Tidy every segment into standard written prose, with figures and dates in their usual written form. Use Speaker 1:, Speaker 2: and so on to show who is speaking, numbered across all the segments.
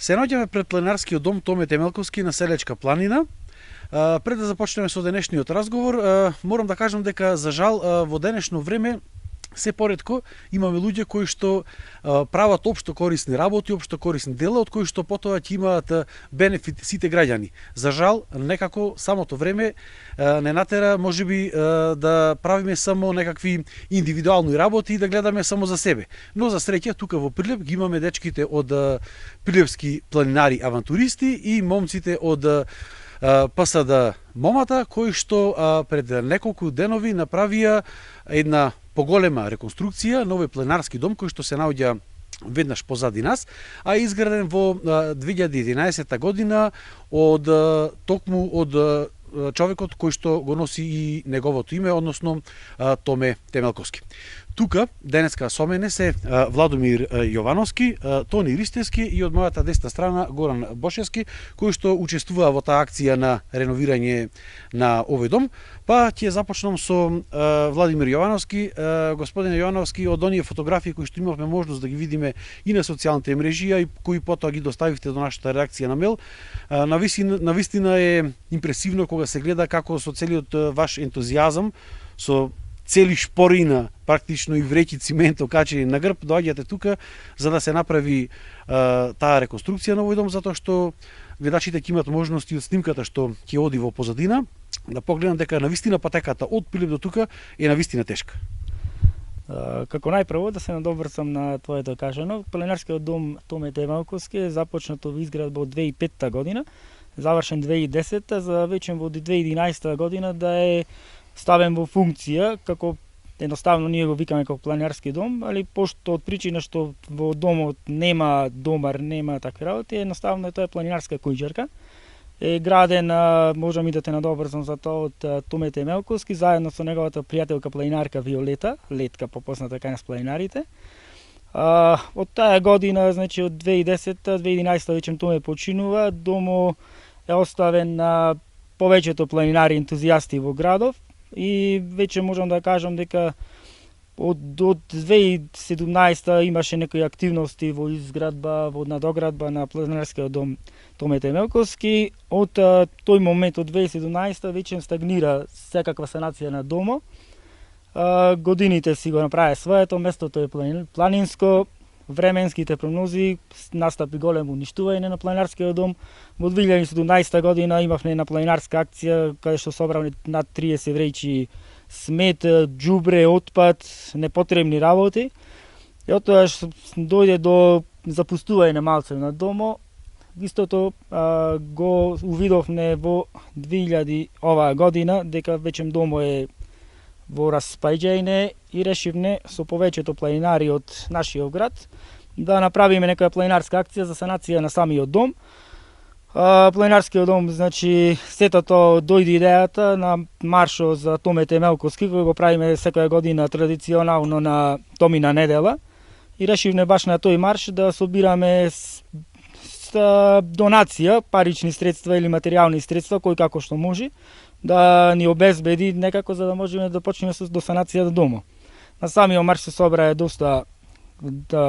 Speaker 1: Се наоѓаме пред планинарскиот дом Томе Темелковски на Селечка планина. Пред да започнеме со денешниот разговор, морам да кажам дека за жал во денешно време се поретко имаме луѓе кои што прават општо корисни работи, општо корисни дела, од кои што потоа ќе имаат бенефит сите граѓани. За жал, некако самото време не натера можеби да правиме само некакви индивидуални работи и да гледаме само за себе. Но за среќа тука во Прилеп ги имаме дечките од Прилепски планинари авантуристи и момците од ПСД Момата, кои што пред неколку денови направија една поголема реконструкција на овој планинарски дом кој што се наоѓа веднаш позади нас, а изграден во 2011 година од токму од човекот кој што го носи и неговото име, односно Томе Темелковски. Тука денеска со мене се Владомир Јовановски, Тони Ристевски и од мојата десна страна Горан Бошевски, кои што учествуваа во таа акција на реновирање на овој дом. Па ќе започнам со Владимир Јовановски. Господине Јовановски, од оние фотографии кои што имавме можност да ги видиме и на социјалните мрежи, и кои потоа ги доставивте до нашата редакција на мејл, навистина е импресивно кога се гледа како со целиот ваш ентузијазам, со цели шпорина, практично и вреќи цимент окачени на грб, доаѓате тука за да се направи таа реконструкција на овој дом, затоа што гледачите ќе имат можности од снимката што ќе оди во позадина, да погледнат дека навистина патеката од Прилеп до тука е навистина тешка.
Speaker 2: Како најпрво да се надобрсам на твоето кажано, планинарскиот дом Томе Темелковски е започнато во изградба од 2005 година, завршен 2010, за веќе во 2011 година да е ставен во функција, како едноставно ние го викаме како планинарски дом, али пошто од причина што во домот нема домар, нема такви работи, едноставно тоа е планинарска куќерка. Е граден, можам и да те надобрзам за тоа, од Томе Темелковски, заедно со неговата пријателка планинарка Виолета, Летка попозната кај нас планинарите. Од таа година, значи од 2010-2011 веќе Томе починува, домо е оставен на повеќето планинари ентузијасти во градов, и веќе можам да кажам дека од 2017 имаше некои активности во изградба, во надоградба на планинарскиот дом Томе Темелковски. Од тој момент, од 2017 веќе стагнира секаква санација на домо. Годините си го направи своето, местото е планинско, временските прогнози настапи големо уништување на планинарскиот дом. Во 2017 година имавме една планинарска акција каде што собравме над 30 вреќи смет, џубре, отпад, непотребни работи. И од тоа дојде до запустување на малце на домо. Истото го увидовме во 2000 оваа година дека веќе домо е во распаѓање и решивме со повеќето планинари од нашиот град да направиме некоја планинарска акција за санација на самиот дом. Планинарскиот дом, значи, сетото дојде идејата на маршот за Томе Темелковски, кој го правиме секоја година традиционално на Томина недела, и решивме баш на тој марш да собираме донација, парични средства или материјални средства, кој како што може, да ни обезбеди некако за да можеме да почнеме до санација на домо. На самиот марш се собраа доста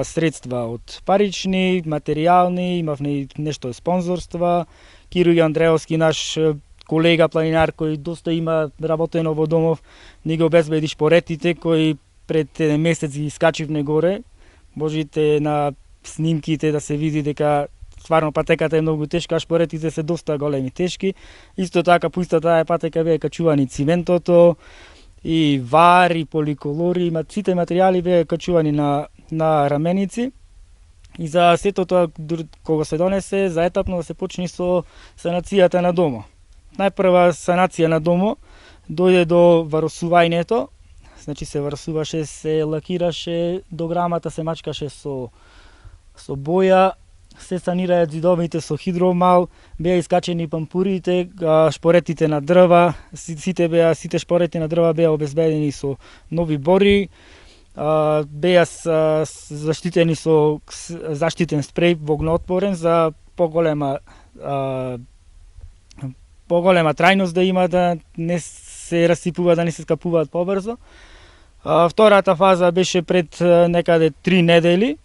Speaker 2: средства од парични, материјални, имавме и нешто спонзорства. Киро Андреевски, наш колега планинар кој доста има работено во домов, ни го обезбеди шпоретите кои пред месец ги искачивме горе. Можете на снимките да се види дека стварно патеката е многу тешка, а шпоретите се доста големи тешки. Исто така по истата таа патека беа качувани циментото, и вар, и поликолори, сите материјали беа качувани на раменици. И за сето тоа кога се донесе, заетапно да се почне со санацијата на домо. Најпрва санација на домо дојде до варосувањето, значи се варосуваше, се лакираше, дограмата се мачкаше со боја, се санираат зидовите со хидромал, беа искачени пампурите, шпоретите на дрва, сите шпорети на дрва беа обезбедени со нови бори, беа заштитени со заштитен спреј вогноотпорен за поголема трајност да има, да не се расипува, да не се скапуваат побрзо. Втората фаза беше пред некаде 3 недели.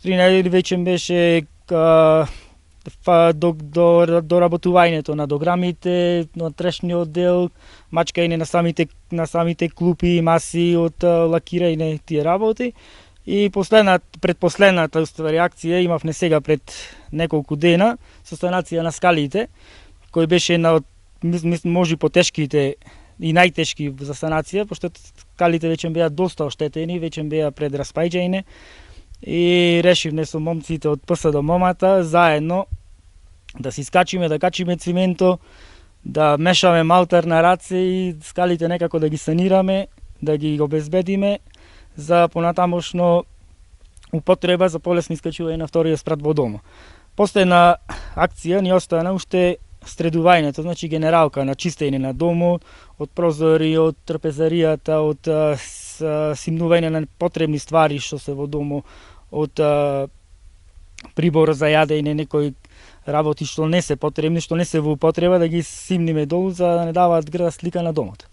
Speaker 2: 3 недели веќе беше до работувањето на дограмите, на трешниот дел, мачкање на самите клупи, маси од лакирање тие работи. И предпоследната уствари акција имавме сега пред неколку дена со санација на скалите, кој беше една од може потешките и најтешки за санација, пошто скалите веќе беа доста оштетени, веќе беа пред распаѓање. И решивме со момците од ПСД Момата заедно да си скачиме, да качиме цименто, да мешаме малтер на раце и скалите некако да ги санираме, да ги обезбедиме за понатамошно употреба за полесно искачување на вториот спрат во дома. Последна акција ни остана уште средувањето, значи генералка на чистење на домот, од прозори, од трпезаријата, од симнување на потребни ствари што се во домот, од прибор за јадење, некои работи што не се потребни, што не се во употреба, да ги симниме долу за да не даваат грда слика на домот.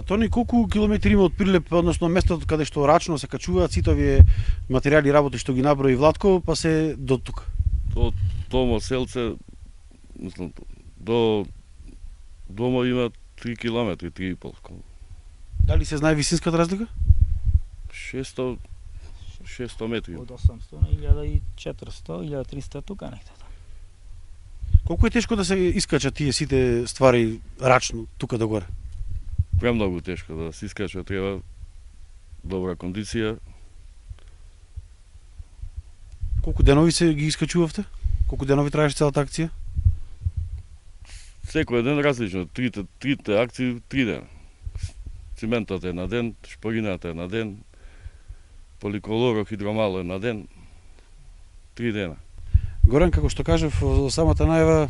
Speaker 1: Тони, колку километри има од Прилеп, односно местото каде што рачно се качуваат сите овие материјали и работи што ги наброи Владко, па се до тука?
Speaker 3: До Томо селце, мислам, до дома има 3 километри, 3,5.
Speaker 1: Дали се знае висинската разлика?
Speaker 3: 600 метри.
Speaker 2: Од 800 на 1400, 1300 тука некаде.
Speaker 1: Колку е тешко да се искачат тие сите ствари рачно тука догоре?
Speaker 3: Премногу тешко да се искача, треба добра кондиција.
Speaker 1: Колку денови се ги искачувавте? Колку денови траеше целата акција?
Speaker 3: Секој ден различно, трите акции 3 дена. Циментот е на ден, шпорината е на ден, поликолоро-хидромало е на ден, 3 дена.
Speaker 1: Горан, како што кажав во самата најава,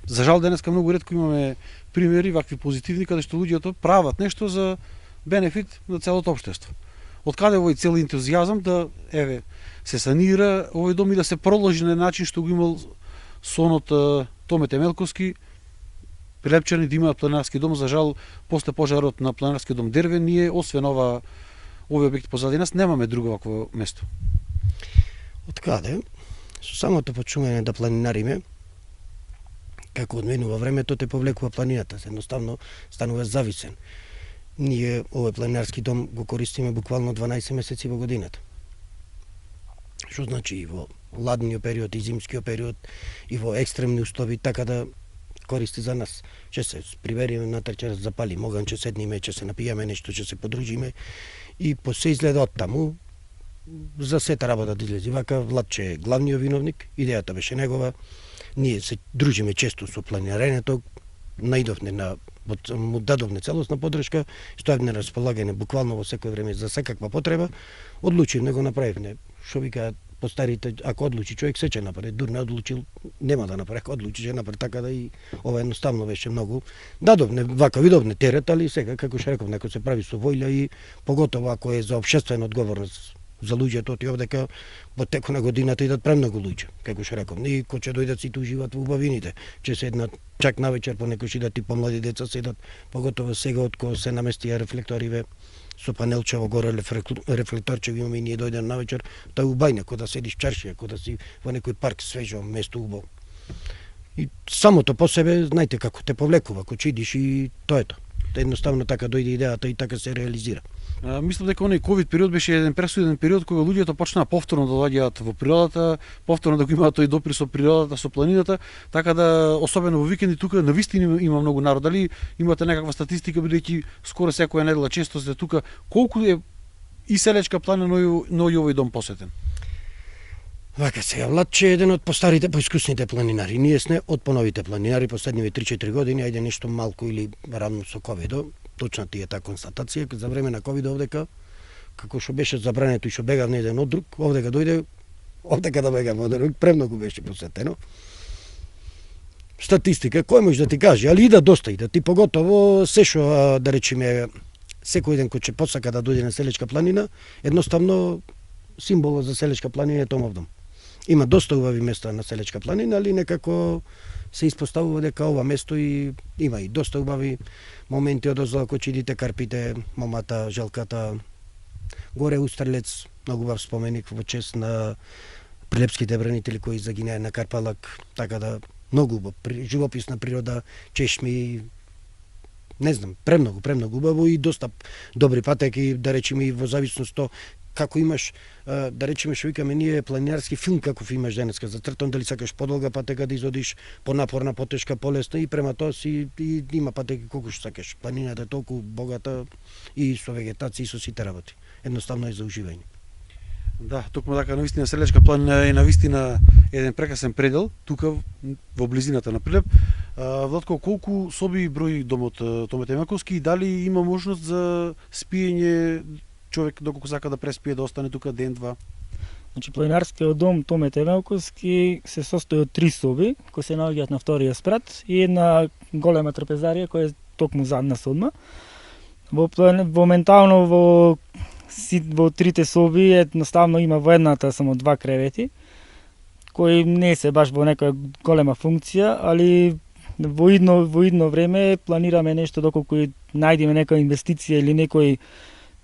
Speaker 1: за жал денеска многу ретко имаме примери вакви позитивни каде што луѓето прават нешто за бенефит на целото општество. Од каде овој цел ентузијазам да се санира овој дом и да се продолжи на начин што го имал сонот Томе Темелковски, Прилепчани да имаат планинарски дом. За жал, после пожарот на планинарски дом Дервен, ние освен овој објект позади нас немаме друго вакво место.
Speaker 4: Од каде? Со самото почнување да планинариме, како одменува времето, те повлекува планината, едноставно станува зависен. Ние овој планинарски дом го користиме буквално 12 месеци во годината. Што значи и во ладниот период, и зимскиот период, и во екстремни услови, така да користи за нас. Ќе се привериме натре, ќе запалиме оган, ќе седниме, ќе се напијаме нешто, ќе се подружиме и по се изгледа од таму за сета работа да излези. Вака Владче е главниот виновник, идејата беше негова. Ние се дружиме често со планирањето, наидовне му дадовне целосна подршка, стоевме на располагање буквално во секој време за секаква потреба, одлучивме го направивме. Што викаат по старите, ако одлучи човек се ќе направи, дур не одлучил, нема да направи, ако одлучи ќе направи, така да и ова едноставно беше многу. Дадовне, вака видовне терет, али сега, како што реков, некој се прави со воља и поготово ако е за општествена одговорност за луѓето, ти овдека во теку на годината идат премногу луѓе, како што реков. И кој ќе дојдат сите уживаат во убавините, ќе седнат чак навечер по некој шидат и помлади деца седат, поготово сега од кога се наместија рефлекториве со панелчево горе рефлекторчево имаме и ние дојдем навечер, тоа е убајне, кога да седиш чаршија, кога да си во некој парк свежо место убаво. И самото по себе, знаете како те повлекува, кога идиш и тоа е тоа. Едноставно така дојде идејата и така се реализира.
Speaker 1: Мислам дека оној ковид период беше еден пресуден период кога луѓето почнаа повторно да доаѓаат во природата, повторно да го имаат тој допир со природата, со планината, така да особено во викенди тука навистина има многу народ. Дали имате некаква статистика, бидејќи скоро секоја недела често сте тука, колку е и Селечка планина, но и овој дом посетен?
Speaker 4: Вака сега, Владче е еден од постарите, поискусните планинари. Ние сме од поновите планинари, последниве 3-4 години, ајде нешто малку или рамно со ковидо. Точна ти е таа констатација, за време на ковидо овдека, како што беше забрането и што бегав еден од друг, овдека дојде, овдека да бегам од друг, премногу беше посетено. Статистика, кој може да ти каже, али ида доста ида, ти поготово се што, да речеме, секој ден кој ќе посака да дојде на Селечка планина, едноставно символот за Селечка планина е Томов дом. Има доста убави места на Селечка планина, али некако се испоставува дека ова место и има и доста убави моменти од озла, кој идите Карпите, Момата, Желката, горе Устрелец, многу убав споменик во чест на прилепските бранители кои загинаа на Карпалак, така да многу живописна природа, чешми, не знам, премногу убаво и доста добри патеки, да речеме и во зависност од како имаш, да речеме што викаме ние планинарски филм каков имаш денеска зацртан, дали сакаш подолга патека да изодиш, понапорна, потешка, полесна и према тоа си и има патеки колку што сакаш. Планината е толку богата и со вегетација и со сите работи. Едноставно е за уживање.
Speaker 1: Да, токму така навистина Селечка планина е навистина еден прекрасен предел тука во близината на Прилеп. Владко, колку соби брои домот Томе Темелковски и дали има можност за спиење, човек доколку сака да преспие да остане тука ден-два?
Speaker 2: Значи планинарскиот дом Томе Темелковски се состои од 3 соби кои се наоѓаат на вториот спрат и една голема трапезарија која е токму задна содма. Моментално во трите соби едноставно има во едната само 2 кревети, кои не се баш во некоја голема функција, али во идно време планираме нешто доколку најдеме некоја инвестиција или некој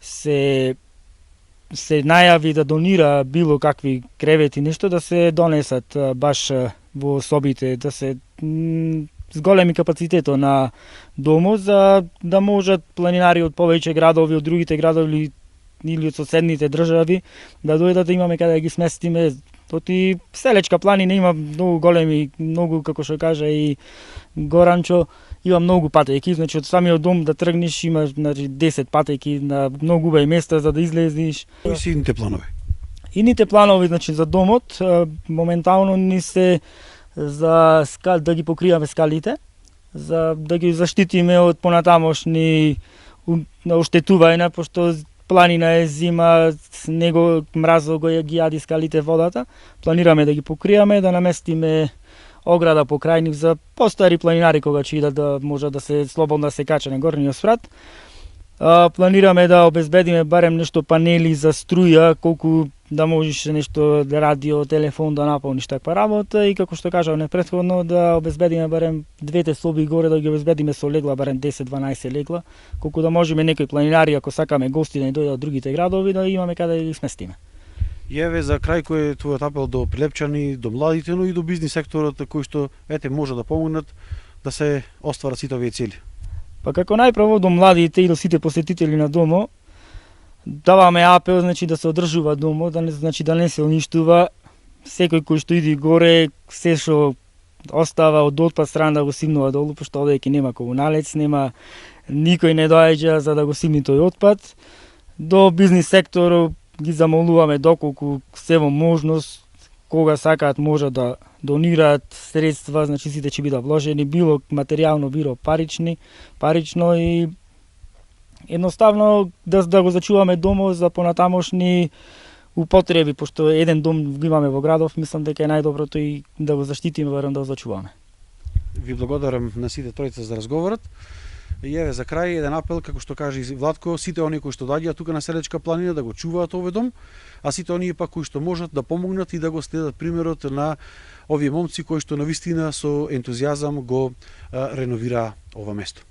Speaker 2: се најави да донира било какви кревети, нешто да се донесат баш во собите, да се с големи капацитето на домот за да можат планинари од повеќе градови, од другите градови или од соседните држави да дојдат да имаме каде да ги сместиме. Тоти Селечка планина има многу големи, многу како што кажа и Горанчо, има многу патеки, значи од самиот дом да тргнеш има 10 патеки на многу убави места за да излезеш.
Speaker 1: Кои се идните планови?
Speaker 2: Идните планови значи за домот моментално ни се за да ги покриеме скалите, за да ги заштитиме од понатамошни оштетувања, пошто планина е зима, него мразот го ги јади скалите водата. Планираме да ги покриеме, да наместиме ограда покрај нив за постари планинари кога ќе идат да можат да се слободно да се качат на горниот спрат. Планираме да обезбедиме барем нешто панели за струја, колку да можеш нешто да радио, телефон да наполниш таква работа и како што кажав непретходно да обезбедиме барем двете соби горе да ги обезбедиме со легла барем 10-12 легла, колку да можеме некои планинари ако сакаме гости да ни дојдат од другите градови да имаме каде да ги сместиме.
Speaker 1: И еве за крај кој е твојот апел до прилепчани, до младите, но и до бизнис секторот кои што може да помогнат да се остварат сите овие цели.
Speaker 2: Па како најпрво до младите и до сите посетители на домот даваме апел значи да се одржува домот, да не се уништува. Секој кој што иди горе, се што остава од отпад страна да го симнува долу, пошто одејќи нема комуналец, нема никој не доаѓа за да го симни тој отпад. До бизнис секторот ги замолуваме доколку се во можност, кога сакаат може да донираат средства, значи сите ќе бидат вложени, било материјално, било парично и едноставно да го зачуваме домот за понатамошни употреби, пошто еден дом го имаме во градов, мислам дека е најдоброто и да го заштитиме, барем да го зачуваме.
Speaker 1: Ви благодарам на сите тројца за разговорот. И еве за крај еден апел, како што кажа и Владко, сите оние кои што доаѓаат тука на Селечка планина да го чуваат овој дом, а сите оние пак кои што можат да помогнат и да го следат примерот на овие момци кои што навистина со ентузијазам го реновираа ова место.